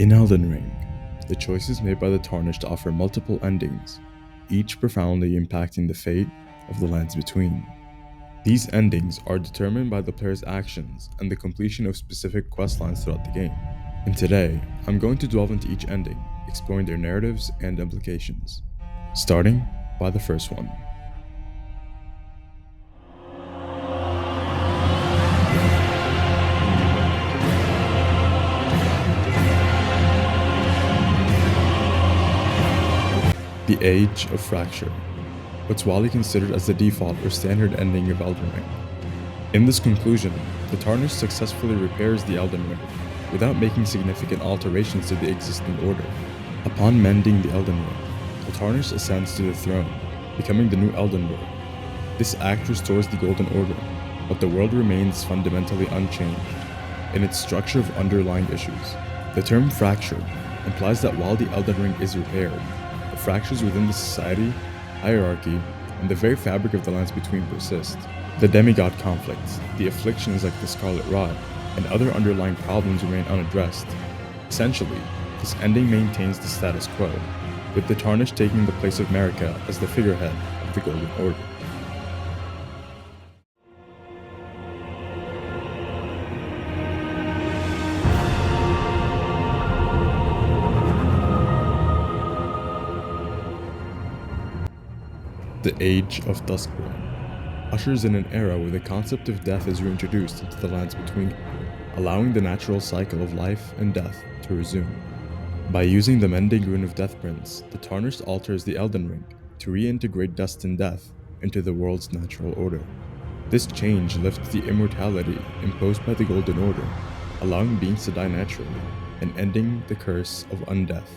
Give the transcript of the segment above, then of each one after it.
In Elden Ring, the choices made by the Tarnished offer multiple endings, each profoundly impacting the fate of the lands between. These endings are determined by the player's actions and the completion of specific questlines throughout the game. And today, I'm going to delve into each ending, exploring their narratives and implications. Starting by the first one. The Age of Fracture, what's widely considered as the default or standard ending of Elden Ring. In this conclusion, the Tarnished successfully repairs the Elden Ring without making significant alterations to the existing order. Upon mending the Elden Ring, the Tarnished ascends to the throne, becoming the new Elden Lord. This act restores the Golden Order, but the world remains fundamentally unchanged in its structure of underlying issues. The term fracture implies that while the Elden Ring is repaired, the fractures within the society, hierarchy, and the very fabric of the lands between persist. The demigod conflicts, the afflictions like the Scarlet Rot, and other underlying problems remain unaddressed. Essentially, this ending maintains the status quo, with the Tarnished taking the place of Marika as the figurehead of the Golden Order. The Age of Duskborn ushers in an era where the concept of death is reintroduced into the lands between, allowing the natural cycle of life and death to resume. By using the Mending Rune of Deathprince, the Tarnished alters the Elden Ring to reintegrate dust and death into the world's natural order. This change lifts the immortality imposed by the Golden Order, allowing beings to die naturally and ending the curse of undeath.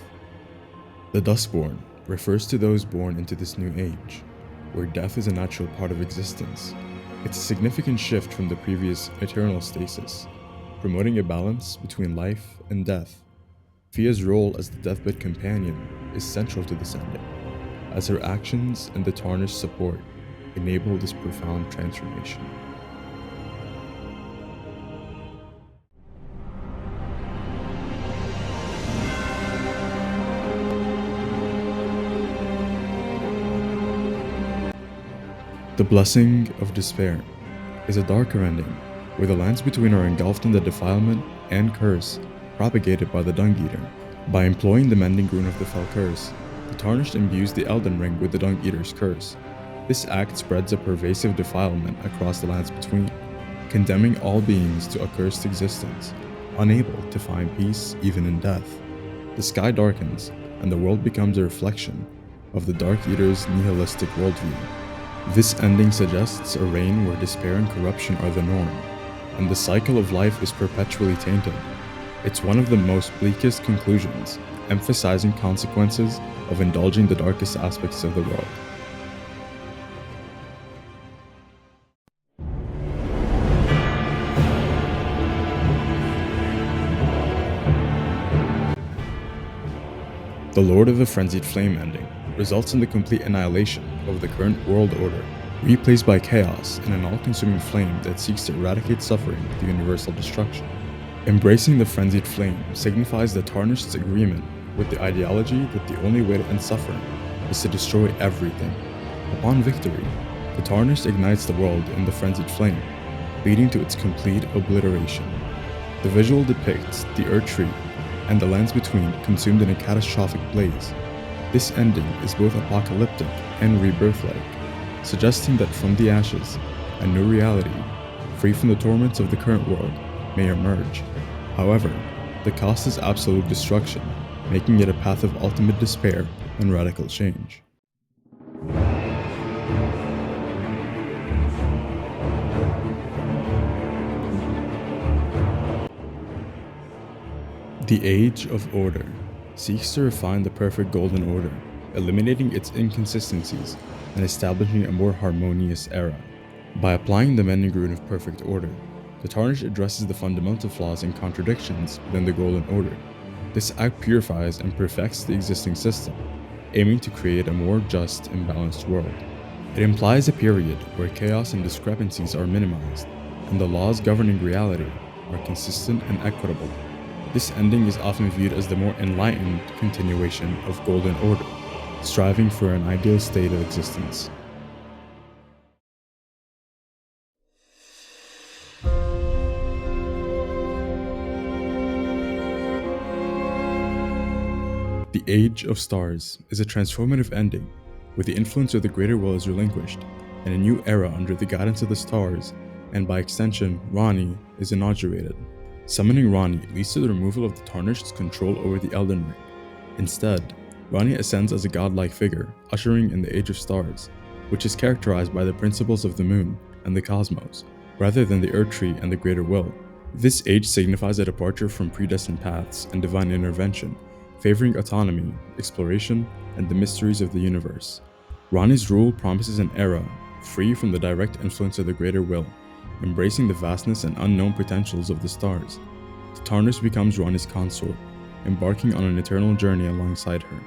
The Duskborn refers to those born into this new age, where death is a natural part of existence. It's a significant shift from the previous eternal stasis, promoting a balance between life and death. Fia's role as the deathbed companion is central to this ending, as her actions and the Tarnished support enable this profound transformation. The Blessing of Despair is a darker ending, where the lands between are engulfed in the defilement and curse propagated by the Dung Eater. By employing the Mending Rune of the Fell Curse, the Tarnished imbues the Elden Ring with the Dung Eater's curse. This act spreads a pervasive defilement across the lands between, condemning all beings to a cursed existence, unable to find peace even in death. The sky darkens, and the world becomes a reflection of the Dark Eater's nihilistic worldview. This ending suggests a reign where despair and corruption are the norm, and the cycle of life is perpetually tainted. It's one of the most bleakest conclusions, emphasizing consequences of indulging the darkest aspects of the world. The Lord of the Frenzied Flame ending results in the complete annihilation of the current world order, replaced by chaos and an all-consuming flame that seeks to eradicate suffering through universal destruction. Embracing the Frenzied Flame signifies the Tarnished's agreement with the ideology that the only way to end suffering is to destroy everything. Upon victory, the Tarnished ignites the world in the Frenzied Flame, leading to its complete obliteration. The visual depicts the Earth Tree and the lands between consumed in a catastrophic blaze. This ending is both apocalyptic and rebirth-like, suggesting that from the ashes, a new reality, free from the torments of the current world, may emerge. However, the cost is absolute destruction, making it a path of ultimate despair and radical change. The Age of Order seeks to refine the perfect Golden Order, eliminating its inconsistencies and establishing a more harmonious era. By applying the Mending Rune of Perfect Order, the Tarnished addresses the fundamental flaws and contradictions within the Golden Order. This act purifies and perfects the existing system, aiming to create a more just and balanced world. It implies a period where chaos and discrepancies are minimized, and the laws governing reality are consistent and equitable. This ending is often viewed as the more enlightened continuation of Golden Order, striving for an ideal state of existence. The Age of Stars is a transformative ending, where the influence of the greater will is relinquished, and a new era under the guidance of the stars, and by extension, Ranni, is inaugurated. Summoning Ranni leads to the removal of the Tarnished's control over the Elden Ring. Instead, Ranni ascends as a godlike figure, ushering in the Age of Stars, which is characterized by the principles of the moon and the cosmos, rather than the Earth Tree and the greater will. This age signifies a departure from predestined paths and divine intervention, favoring autonomy, exploration, and the mysteries of the universe. Ranni's rule promises an era free from the direct influence of the greater will, embracing the vastness and unknown potentials of the stars. The Tarnished becomes Ranni's consort, embarking on an eternal journey alongside her.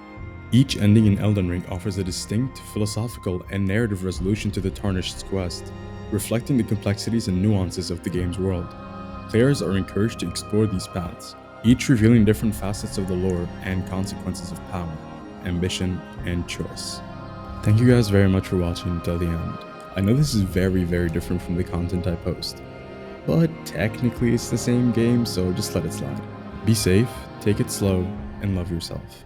Each ending in Elden Ring offers a distinct philosophical and narrative resolution to the Tarnished's quest, reflecting the complexities and nuances of the game's world. Players are encouraged to explore these paths, each revealing different facets of the lore and consequences of power, ambition, and choice. Thank you guys very much for watching until the end. I know this is very different from the content I post, but technically it's the same game, so just let it slide. Be safe, take it slow, and love yourself.